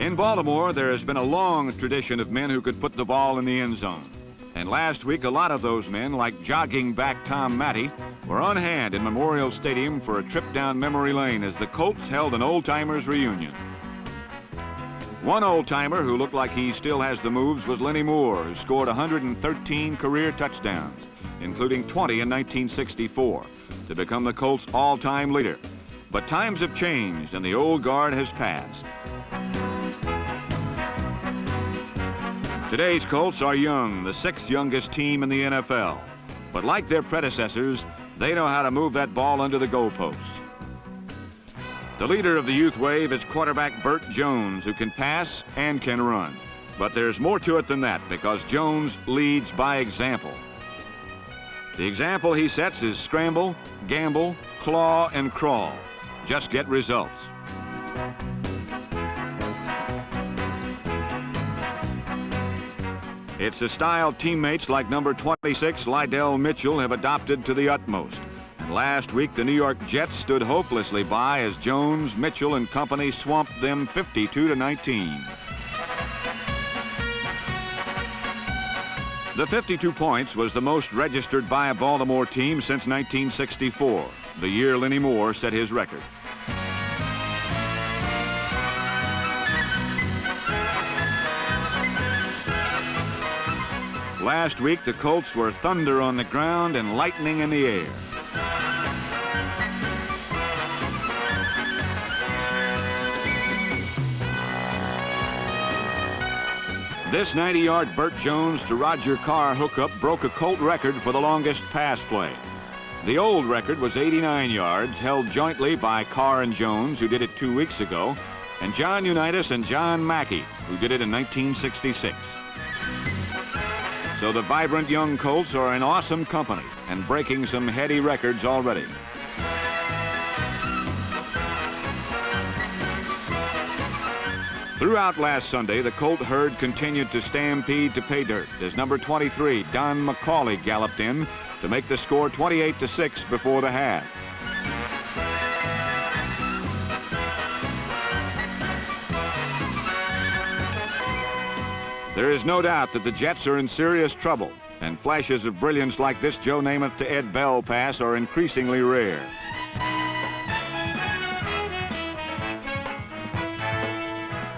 In Baltimore, there has been a long tradition of men who could put the ball in the end zone. And last week, a lot of those men, like jogging back Tom Matty, were on hand in Memorial Stadium for a trip down memory lane as the Colts held an old-timers reunion. One old-timer who looked like he still has the moves was Lenny Moore, who scored 113 career touchdowns, including 20 in 1964, to become the Colts' all-time leader. But times have changed, and the old guard has passed. Today's Colts are young, the sixth youngest team in the NFL. But like their predecessors, they know how to move that ball under the goalposts. The leader of the youth wave is quarterback Burt Jones, who can pass and can run. But there's more to it than that, because Jones leads by example. The example he sets is scramble, gamble, claw, and crawl. Just get results. It's a style teammates like number 26, Lydell Mitchell, have adopted to the utmost. And last week, the New York Jets stood hopelessly by as Jones, Mitchell, and company swamped them 52-19. The 52 points was the most registered by a Baltimore team since 1964, the year Lenny Moore set his record. Last week, the Colts were thunder on the ground and lightning in the air. This 90-yard Burt Jones to Roger Carr hookup broke a Colt record for the longest pass play. The old record was 89 yards, held jointly by Carr and Jones, who did it 2 weeks ago, and John Unitas and John Mackey, who did it in 1966. So the vibrant young Colts are in awesome company and breaking some heady records already. Throughout last Sunday, the Colt herd continued to stampede to pay dirt as number 23, Don McCauley, galloped in to make the score 28-6 before the half. There is no doubt that the Jets are in serious trouble, and flashes of brilliance like this Joe Namath to Ed Bell pass are increasingly rare.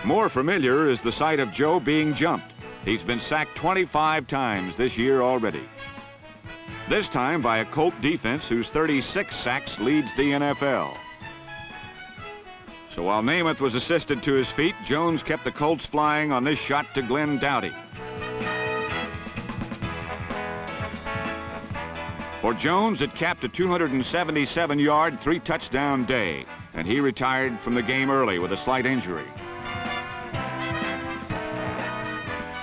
More familiar is the sight of Joe being jumped. He's been sacked 25 times this year already. This time by a Colt defense whose 36 sacks leads the NFL. So while Namath was assisted to his feet, Jones kept the Colts flying on this shot to Glenn Doughty. For Jones, it capped a 277-yard, 3-touchdown day, and he retired from the game early with a slight injury.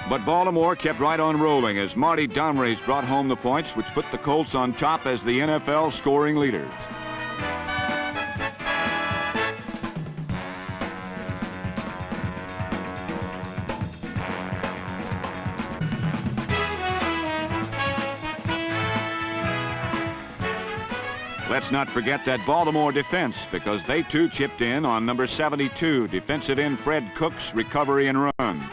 But Baltimore kept right on rolling as Marty Domrace brought home the points, which put the Colts on top as the NFL scoring leaders. Let's not forget that Baltimore defense, because they too chipped in on number 72, defensive end Fred Cook's recovery and run.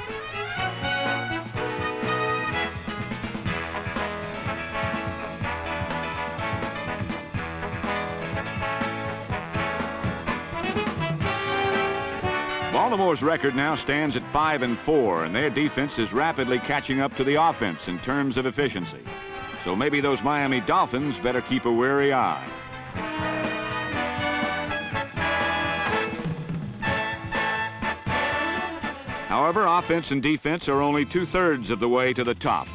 Baltimore's record now stands at 5-4, and their defense is rapidly catching up to the offense in terms of efficiency. So maybe those Miami Dolphins better keep a wary eye. However, offense and defense are only 2/3 of the way to the top.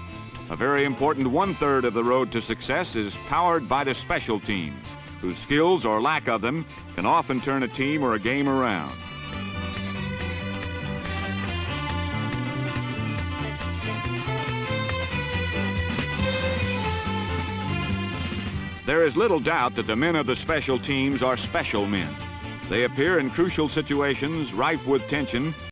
A very important 1/3 of the road to success is powered by the special teams, whose skills or lack of them can often turn a team or a game around. There is little doubt that the men of the special teams are special men. They appear in crucial situations rife with tension